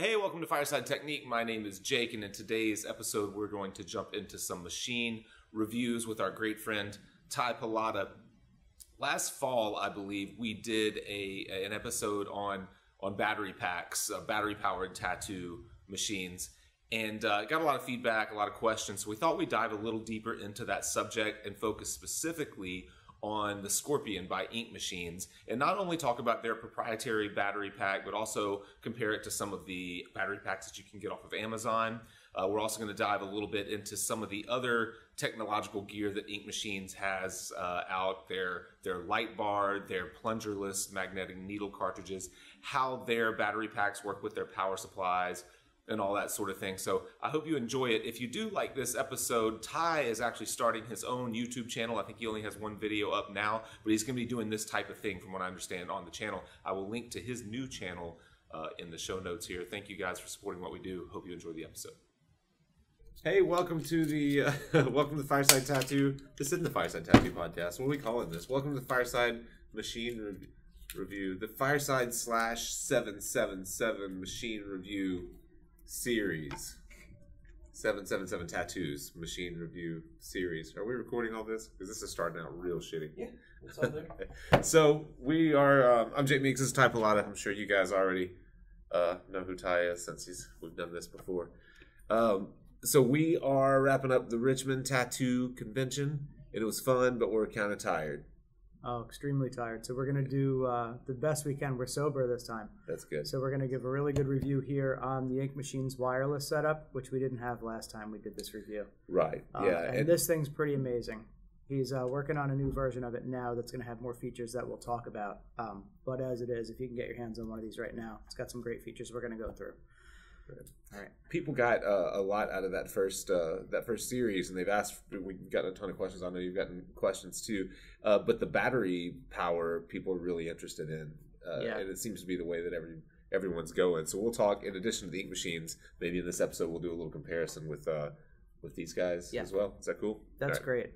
Hey, welcome to Fireside Technique. My name is Jake, and in today's episode, we're going to jump into some machine reviews with our great friend, Ty Pilata. Last fall, I believe, we did an episode on battery packs, battery-powered tattoo machines, and got a lot of feedback, a lot of questions. So we thought we'd dive a little deeper into that subject and focus specifically on the Scorpion by Ink Machines, and not only talk about their proprietary battery pack, but also compare it to some of the battery packs that you can get off of Amazon. We're also going to dive a little bit into some of the other technological gear that Ink Machines has out there, their light bar, their plungerless magnetic needle cartridges, how their battery packs work with their power supplies, and all that sort of thing. So I hope you enjoy it. If you do like this episode, Ty is actually starting his own YouTube channel. I think he only has one video up now, but he's going to be doing this type of thing from what I understand on the channel. I will link to his new channel in the show notes here. Thank you guys for supporting what we do. Hope you enjoy the episode. Hey, welcome to the welcome to Fireside Tattoo. This isn't the Fireside Tattoo podcast. What are we calling this? Welcome to the Fireside Machine Review. The Fireside /777 Machine Review Series. 777 Tattoos Machine Review Series. Are we recording all this? Because this is starting out real shitty. Yeah, it's all there. So we are, I'm Jake Meeks, this is Ty Pilata. I'm sure you guys already know who Ty is since we've done this before. So we are wrapping up the Richmond Tattoo Convention, and it was fun, but we're kind of tired. Oh, extremely tired. So we're going to do the best we can. We're sober this time. That's good. So we're going to give a really good review here on the Ink Machines wireless setup, which we didn't have last time we did this review. Right, yeah. And this thing's pretty amazing. He's working on a new version of it now that's going to have more features that we'll talk about. But as it is, if you can get your hands on one of these right now, it's got some great features we're going to go through. All right. People got a lot out of that first series, and they've asked. We've gotten a ton of questions. I know you've gotten questions too. But the battery power, people are really interested in, and it seems to be the way that everyone's going. So we'll talk. In addition to the Ink Machines, maybe in this episode we'll do a little comparison with these guys as well. Is that cool? That's great.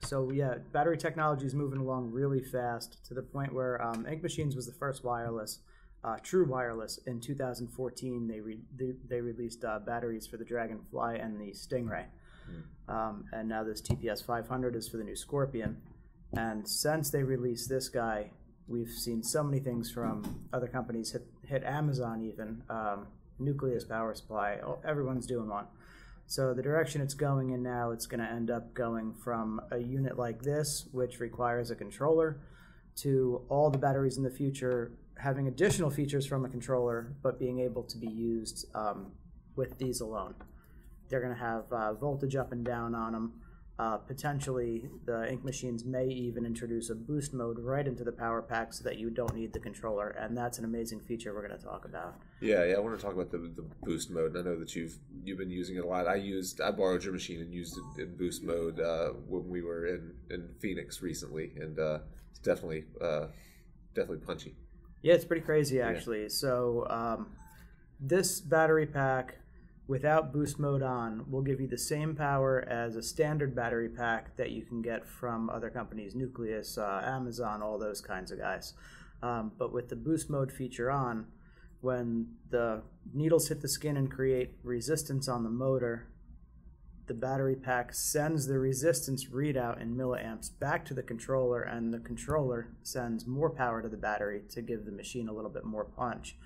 So yeah, battery technology is moving along really fast to the point where Ink Machines was the first wireless. True wireless. In 2014, they released batteries for the Dragonfly and the Stingray, and now this TPS 500 is for the new Scorpion. And since they released this guy, we've seen so many things from other companies hit Amazon even. Nucleus power supply, everyone's doing one. So the direction it's going in now, it's going to end up going from a unit like this, which requires a controller, to all the batteries in the future having additional features from a controller, but being able to be used with these alone. They're going to have voltage up and down on them. Potentially, the Ink Machines may even introduce a boost mode right into the power pack so that you don't need the controller, and that's an amazing feature we're going to talk about. Yeah, I want to talk about the boost mode. I know that you've been using it a lot. I borrowed your machine and used it in boost mode when we were in Phoenix recently, and it's definitely punchy. Yeah, it's pretty crazy actually. Yeah. So this battery pack without boost mode on will give you the same power as a standard battery pack that you can get from other companies, Nucleus, Amazon, all those kinds of guys. But with the boost mode feature on, when the needles hit the skin and create resistance on the motor, the battery pack sends the resistance readout in milliamps back to the controller, and the controller sends more power to the battery to give the machine a little bit more punch.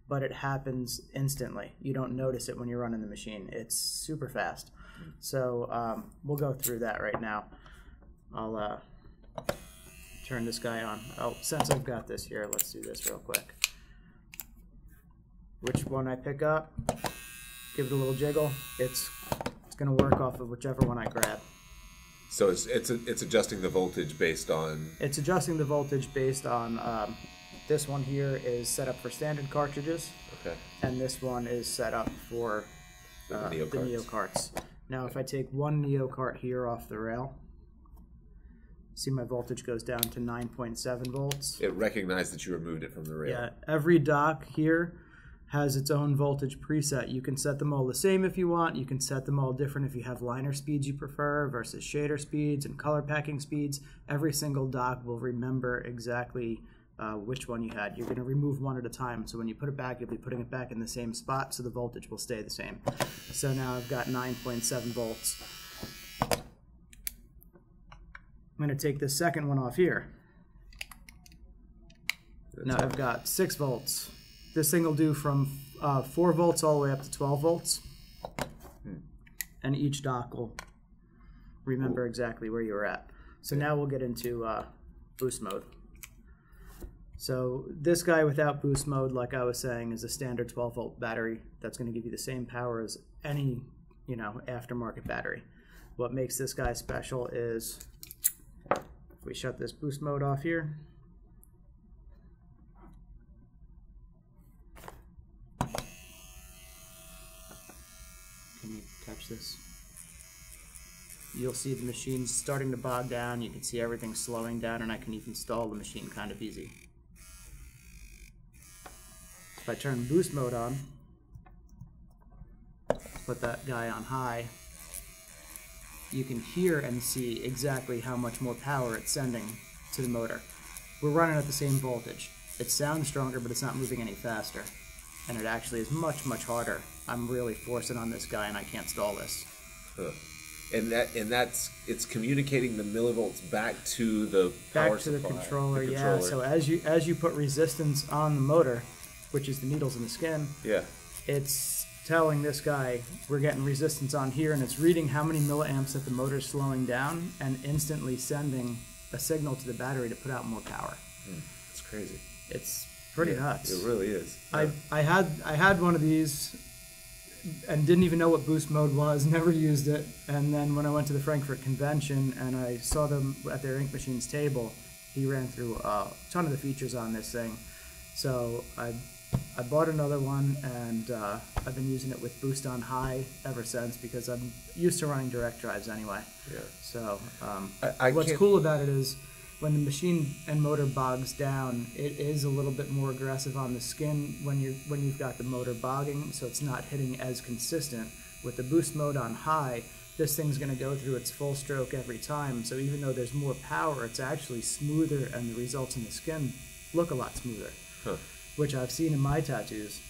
But it happens instantly. You don't notice it when you're running the machine. It's super fast. So we'll go through that right now. I'll turn this guy on. Oh, since I've got this here, let's do this real quick. Which one I pick up, give it a little jiggle. It's going to work off of whichever one I grab. So it's adjusting the voltage based on... It's adjusting the voltage based on... this one here is set up for standard cartridges. Okay. And this one is set up for the Neo carts. Now if I take one Neo cart here off the rail, see my voltage goes down to 9.7 volts. It recognized that you removed it from the rail. Yeah, every dock here has its own voltage preset. You can set them all the same if you want. You can set them all different if you have liner speeds you prefer versus shader speeds and color packing speeds. Every single dock will remember exactly which one you had. You're going to remove one at a time. So when you put it back, you'll be putting it back in the same spot, so the voltage will stay the same. So now I've got 9.7 volts. I'm going to take this second one off here. Now I've got 6 volts. This thing will do from 4 volts all the way up to 12 volts. And each dock will remember exactly where you were at. So now we'll get into boost mode. So this guy without boost mode, like I was saying, is a standard 12 volt battery that's going to give you the same power as any, aftermarket battery. What makes this guy special is if we shut this boost mode off here, can you touch this? You'll see the machine's starting to bog down. You can see everything slowing down, and I can even stall the machine kind of easy. If I turn boost mode on, put that guy on high, you can hear and see exactly how much more power it's sending to the motor. We're running at the same voltage. It sounds stronger, but it's not moving any faster. And it actually is much, much harder. I'm really forcing on this guy, and I can't stall this. Huh. And it's communicating the millivolts back to the power supply. Back to the controller, yeah. So as you put resistance on the motor, which is the needles in the skin, yeah, it's telling this guy we're getting resistance on here, and it's reading how many milliamps that the motor's slowing down, and instantly sending a signal to the battery to put out more power. It's crazy. It's pretty nuts. It really is. Yeah. I had one of these and didn't even know what boost mode was, never used it, and then when I went to the Frankfurt convention and I saw them at their ink machines table, he ran through a ton of the features on this thing. So I bought another one, and I've been using it with boost on high ever since, because I'm used to running direct drives anyway. Yeah. So what's cool about it is when the machine and motor bogs down, it is a little bit more aggressive on the skin when you've got the motor bogging, so it's not hitting as consistent. With the boost mode on high, this thing's going to go through its full stroke every time, so even though there's more power, it's actually smoother, and the results in the skin look a lot smoother. Huh. Which I've seen in my tattoos.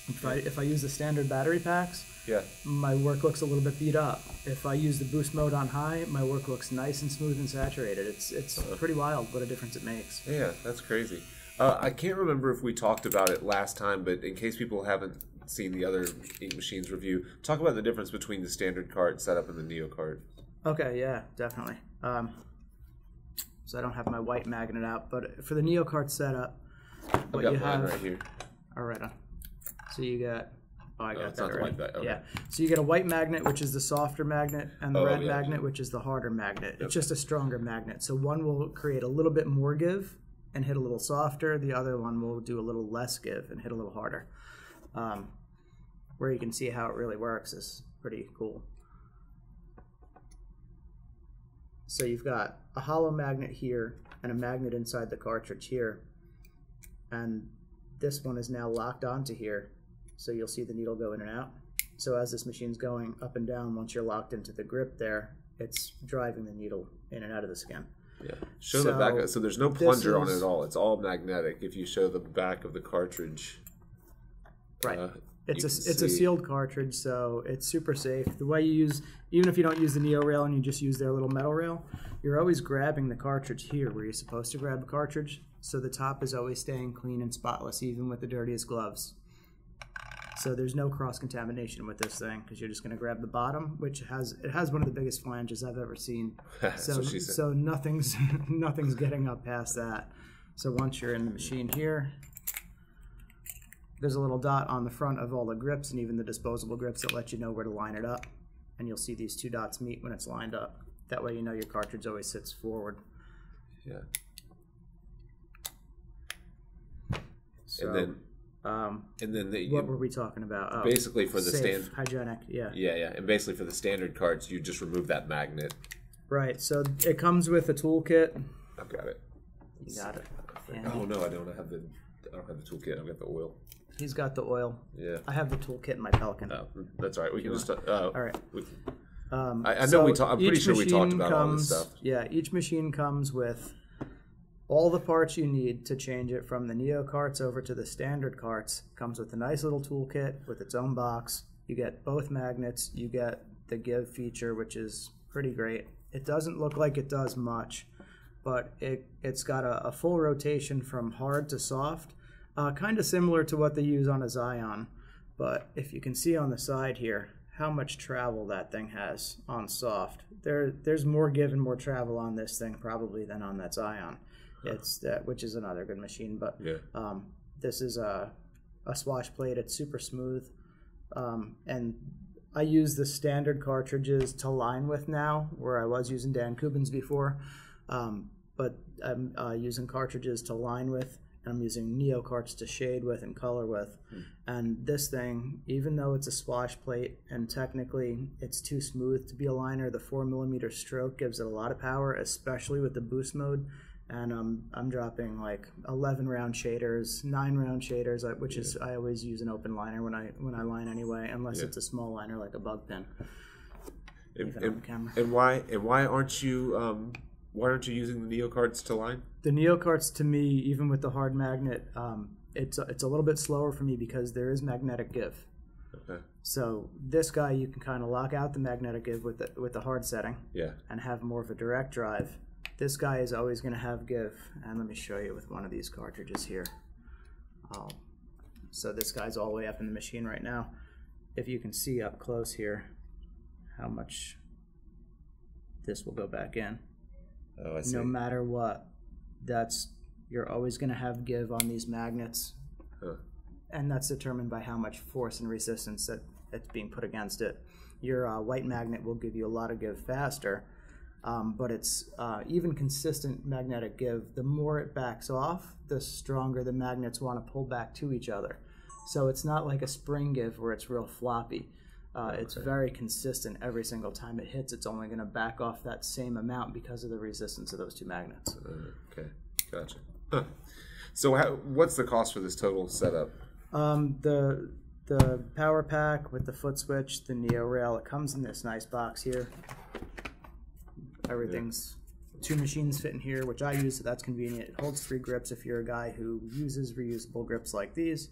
If I use the standard battery packs, yeah, my work looks a little bit beat up. If I use the boost mode on high, my work looks nice and smooth and saturated. It's pretty wild what a difference it makes. Yeah, that's crazy. I can't remember if we talked about it last time, but in case people haven't seen the other ink machines review, talk about the difference between the standard card setup and the Neo card. Okay, yeah, definitely. So I don't have my white magnet out, but for the Neo card setup, I've got mine right here. All right. So you got. Oh, I got that not right. the white, okay. Yeah. So you get a white magnet, which is the softer magnet, and the red magnet, which is the harder magnet. Yep. It's just a stronger magnet. So one will create a little bit more give and hit a little softer. The other one will do a little less give and hit a little harder. Where you can see how it really works is pretty cool. So you've got a hollow magnet here and a magnet inside the cartridge here. And this one is now locked onto here, so you'll see the needle go in and out. So as this machine's going up and down, once you're locked into the grip there, it's driving the needle in and out of the skin. Yeah. Show the back. So there's no plunger on it at all. It's all magnetic. If you show the back of the cartridge, right. It's a sealed cartridge, so it's super safe. The way you use, even if you don't use the Neo rail and you just use their little metal rail, you're always grabbing the cartridge here where you're supposed to grab a cartridge. So the top is always staying clean and spotless, even with the dirtiest gloves. So there's no cross-contamination with this thing, because you're just going to grab the bottom, which has one of the biggest flanges I've ever seen. So nothing's getting up past that. So once you're in the machine here, there's a little dot on the front of all the grips and even the disposable grips that let you know where to line it up. And you'll see these two dots meet when it's lined up. That way you know your cartridge always sits forward. Yeah. So, and then what were we talking about? Oh, basically for the standard, hygienic, yeah. Yeah. And basically for the standard cards, you just remove that magnet. Right. So it comes with a toolkit. I've got it. You got it. Oh no, I don't have the toolkit. I've got the oil. He's got the oil. Yeah. I have the toolkit in my Pelican. Oh, that's all right. We can just. All right. I know I'm pretty sure we talked about all this stuff. Yeah, each machine comes with all the parts you need to change it from the Neo carts over to the standard carts. Comes with a nice little toolkit with its own box. You get both magnets. You get the give feature, which is pretty great. It doesn't look like it does much, but it's got a full rotation from hard to soft, kind of similar to what they use on a Zion. But if you can see on the side here how much travel that thing has on soft, there's more give and more travel on this thing probably than on that Zion. Which is another good machine. But this is a swash plate. It's super smooth, and I use the standard cartridges to line with now, where I was using Dan Kubin's before. But I'm using cartridges to line with, and I'm using Neo carts to shade with and color with. And this thing, even though it's a swash plate and technically it's too smooth to be a liner, the 4mm stroke gives it a lot of power, especially with the boost mode. And I'm dropping like 11 round shaders, 9 round shaders, which is I always use an open liner when I line anyway, unless it's a small liner like a bug pin. And why aren't you using the Neo carts to line? The Neo carts, to me, even with the hard magnet, it's a little bit slower for me because there is magnetic give. Okay. So this guy, you can kind of lock out the magnetic give with the hard setting. Yeah. And have more of a direct drive. This guy is always going to have give, and let me show you with one of these cartridges here. So this guy's all the way up in the machine right now. If you can see up close here how much this will go back in. Oh, I see. No matter what, you're always going to have give on these magnets, and that's determined by how much force and resistance that's being put against it. Your white magnet will give you a lot of give faster. But it's even consistent magnetic give. The more it backs off, the stronger the magnets want to pull back to each other. So it's not like a spring give where it's real floppy. It's very consistent every single time it hits. It's only going to back off that same amount because of the resistance of those two magnets. Okay, gotcha. Huh. So what's the cost for this total setup? The power pack with the foot switch, the Neo rail, it comes in this nice box here. Everything's 2 machines fit in here, which I use, so that's convenient. It holds 3 grips if you're a guy who uses reusable grips like these.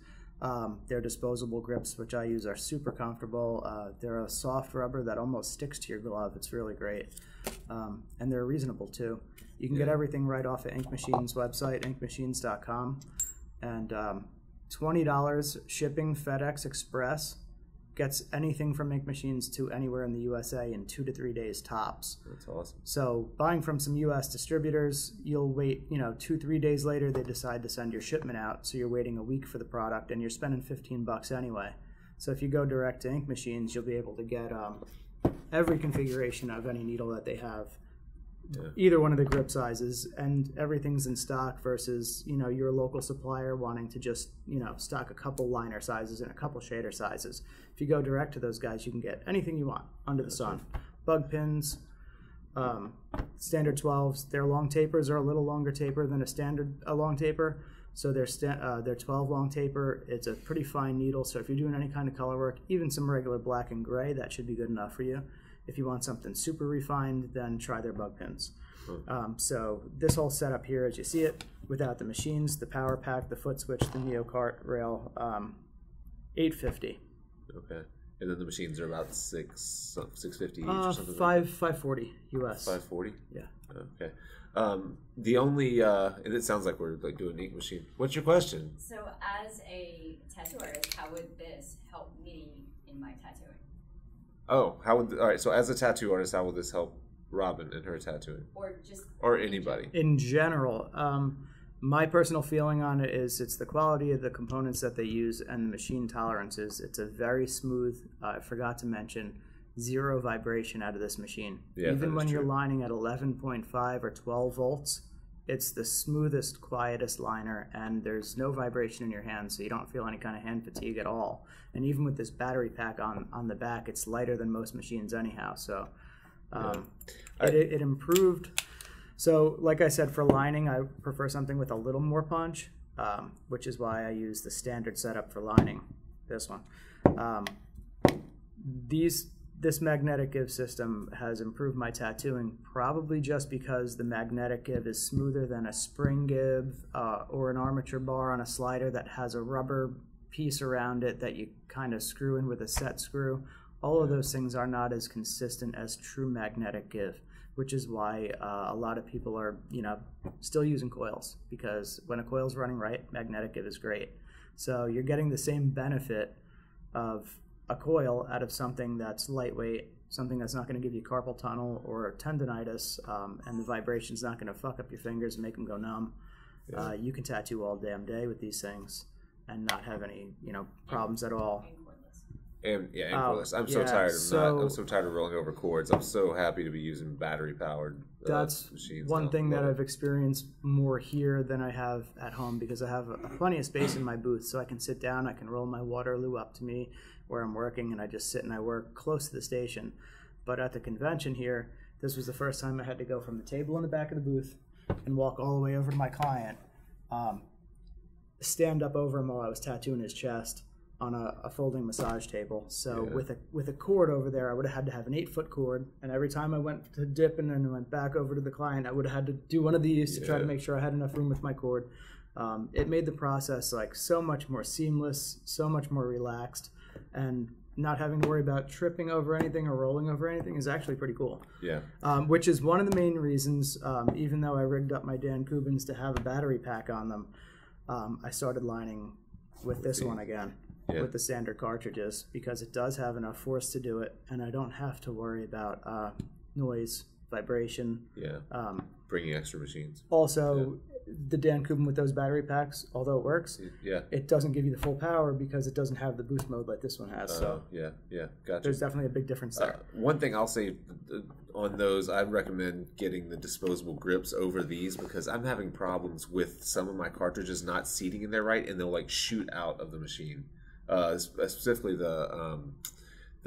They're disposable grips, which I use, are super comfortable. They're a soft rubber that almost sticks to your glove. It's really great. And they're reasonable too. You can get everything right off of Ink Machine's website, inkmachines.com. And $20 shipping FedEx Express gets anything from Ink Machines to anywhere in the USA in 2 to 3 days tops. That's awesome. So buying from some US distributors, you'll wait, 2-3 days later they decide to send your shipment out, so you're waiting a week for the product and you're spending $15 anyway. So if you go direct to Ink Machines, you'll be able to get every configuration of any needle that they have. Either one of the grip sizes, and everything's in stock versus your local supplier wanting to just stock a couple liner sizes and a couple shader sizes. If you go direct to those guys, you can get anything you want under the sun. Bug pins, standard 12s. Their long tapers are a little longer taper than a long taper, so their 12 long taper, it's a pretty fine needle. So if you're doing any kind of color work, even some regular black and gray, that should be good enough for you. If you want something super refined, then try their bug pins. So this whole setup here, as you see it, without the machines, the power pack, the foot switch, the Neo cart rail, $850. Okay, and then the machines are about $650 each or something. $540 US. $540. Yeah. Okay. The only and it sounds like we're like doing an Ink Machine. What's your question? So, as a tattoo artist, how would this help me in my tattooing? Oh, all right. So, as a tattoo artist, how will this help Robin in her tattooing? Or anybody? In general, my personal feeling on it is it's the quality of the components that they use and the machine tolerances. It's a very smooth. I forgot to mention 0 vibration out of this machine. Yeah, even when you're true. lining at 11.5 or 12 volts, it's the smoothest, quietest liner, and there's no vibration in your hand, so you don't feel any kind of hand fatigue at all. And even with this battery pack on the back, it's lighter than most machines anyhow. So it improved. So like I said, for lining, I prefer something with a little more punch, which is why I use the standard setup for lining, this one. These this magnetic give system has improved my tattooing, probably just because the magnetic give is smoother than a spring give or an armature bar on a slider that has a rubber piece around it that you kind of screw in with a set screw. All of those things are not as consistent as true magnetic give, which is why a lot of people are, still using coils, because when a coil's running right, magnetic give is great. So you're getting the same benefit of a coil out of something that's lightweight, something that's not going to give you carpal tunnel or tendonitis, and the vibration's not going to fuck up your fingers and make them go numb. Yeah. You can tattoo all damn day with these things and not have any, problems at all. And cordless. I'm so tired of I'm so tired of rolling over cords. I'm so happy to be using battery powered that's machines. One thing that I've experienced more here than I have at home, because I have plenty of space in my booth, so I can sit down, I can roll my Waterloo up to me where I'm working, and I just sit and I work close to the station. But at the convention here, this was the first time I had to go from the table in the back of the booth and walk all the way over to my client, stand up over him while I was tattooing his chest on a folding massage table. So with a cord over there, I would have had to have an 8-foot cord, and every time I went to dip and then went back over to the client, I would have had to do one of these to try to make sure I had enough room with my cord. It made the process like so much more seamless, so much more relaxed, and not having to worry about tripping over anything or rolling over anything is actually pretty cool. Yeah. Which is one of the main reasons, even though I rigged up my Dan Kubins to have a battery pack on them, I started lining with this one again. Yeah. With the standard cartridges, because it does have enough force to do it, and I don't have to worry about noise, vibration. Yeah. Bringing extra machines. Also, the Dan Kubin with those battery packs, although it works, it doesn't give you the full power because it doesn't have the boost mode like this one has. So gotcha. There's definitely a big difference there. One thing I'll say on those, I'd recommend getting the disposable grips over these, because I'm having problems with some of my cartridges not seating in there right, and they'll like shoot out of the machine. Specifically the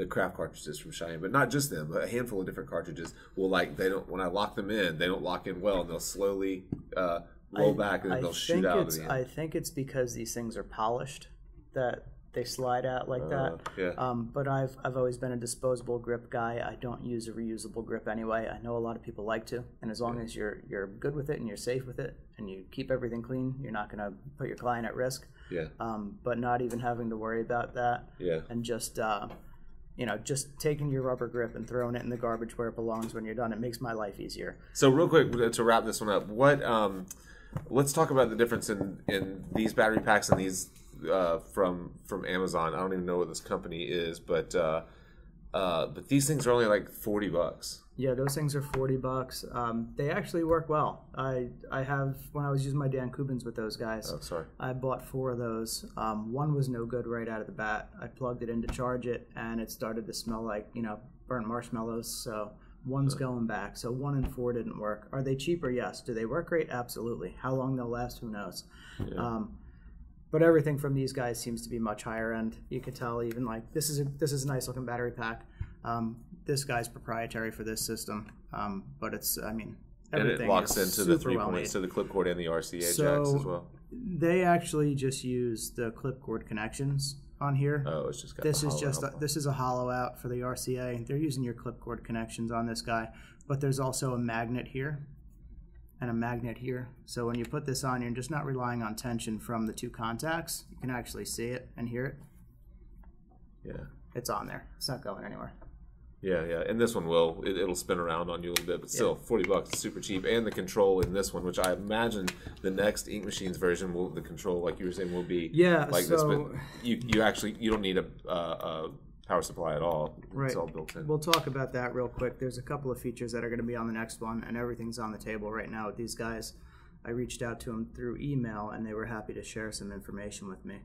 craft cartridges from Cheyenne, but not just them, but a handful of different cartridges will when I lock them in, they don't lock in well, and they'll slowly roll back, and then they'll shoot out of the end. I think it's because these things are polished that they slide out like that. Yeah. But I've always been a disposable grip guy. I don't use a reusable grip anyway. I know a lot of people like to, and as long as you're good with it and you're safe with it and you keep everything clean, you're not going to put your client at risk. Yeah. But not even having to worry about that. Yeah. And just just taking your rubber grip and throwing it in the garbage where it belongs when you're done. It makes my life easier. So real quick to wrap this one up, let's talk about the difference in these battery packs and these from Amazon. I don't even know what this company is, but these things are only like $40. Yeah, those things are $40. They actually work well. I have, when I was using my Dan Kubins with those guys, I bought 4 of those. One was no good right out of the bat. I plugged it in to charge it, and it started to smell like burnt marshmallows. So one's going back. So 1 and 4 didn't work. Are they cheaper? Yes. Do they work great? Absolutely. How long they'll last? Who knows? Yeah. But everything from these guys seems to be much higher end. You can tell even like this is a nice looking battery pack. This guy's proprietary for this system, but it's everything and it locks into the 3 points to the clip cord and the RCA jacks as well. They actually just use the clip cord connections on here. Oh, it's just got this is a hollow out for the RCA. They're using your clip cord connections on this guy, but there's also a magnet here and a magnet here. So when you put this on, you're just not relying on tension from the 2 contacts. You can actually see it and hear it. Yeah. It's on there. It's not going anywhere. Yeah, and this one it'll spin around on you a little bit, but still $40, super cheap. And the control in this one, which I imagine the next Ink Machines version the control, like you were saying, will be like this. But you don't need a power supply at all. Right. It's all built in. We'll talk about that real quick. There's a couple of features that are going to be on the next one, and everything's on the table right now with these guys. I reached out to them through email, and they were happy to share some information with me.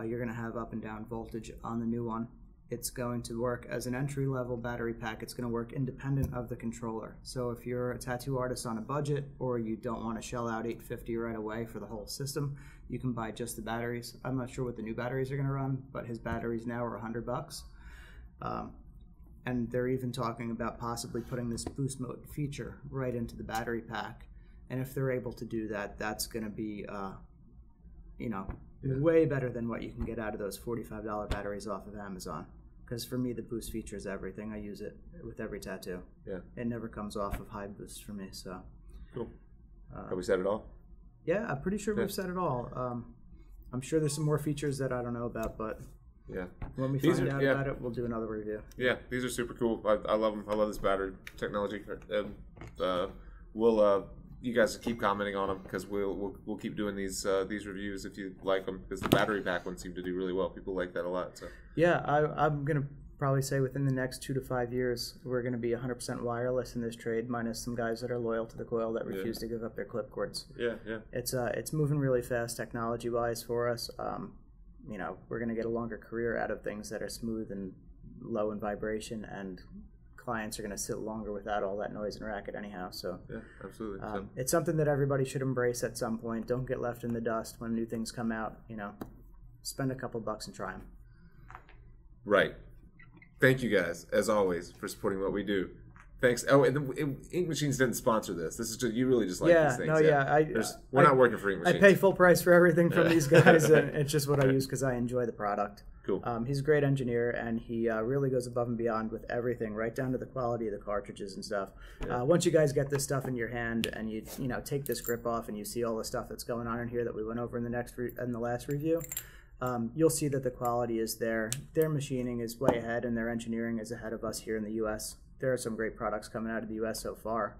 You're going to have up and down voltage on the new one. It's going to work as an entry-level battery pack. It's going to work independent of the controller. So if you're a tattoo artist on a budget, or you don't want to shell out $850 right away for the whole system, you can buy just the batteries. I'm not sure what the new batteries are going to run, but his batteries now are $100. And they're even talking about possibly putting this boost mode feature right into the battery pack. And if they're able to do that, that's going to be, way better than what you can get out of those $45 batteries off of Amazon. because for me the boost feature is everything. I use it with every tattoo. Yeah. It never comes off of high boost for me. So. Cool. Have we said it all? Yeah, I'm pretty sure we've said it all. I'm sure there's some more features that I don't know about, but yeah, when we find out about it, we'll do another review. Yeah, these are super cool. I love them. I love this battery technology. We'll you guys keep commenting on them because we'll keep doing these reviews if you like them, because the battery pack ones seem to do really well. People like that a lot. So yeah, I'm gonna probably say within the next 2 to 5 years we're gonna be 100% wireless in this trade, minus some guys that are loyal to the coil that refuse to give up their clip cords. Yeah. It's moving really fast technology wise for us. You know, we're gonna get a longer career out of things that are smooth and low in vibration, and clients are going to sit longer without all that noise and racket anyhow. So yeah, absolutely. It's something that everybody should embrace at some point. Don't get left in the dust when new things come out. You know, spend a couple bucks and try them. Right. Thank you guys, as always, for supporting what we do. Thanks. Oh, and Ink Machines didn't sponsor this. This is just, you really just like these things. No, we're not working for Ink Machines. I pay full price for everything from these guys, and it's just what I use because I enjoy the product. Cool. He's a great engineer, and he really goes above and beyond with everything, right down to the quality of the cartridges and stuff. Yeah. Once you guys get this stuff in your hand, and you take this grip off, and you see all the stuff that's going on in here that we went over in the last review, you'll see that the quality is there. Their machining is way ahead, and their engineering is ahead of us here in the U.S. There are some great products coming out of the U.S. so far,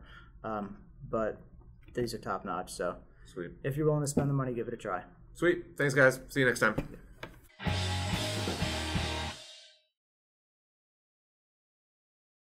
but these are top notch. So, sweet. If you're willing to spend the money, give it a try. Sweet. Thanks, guys. See you next time.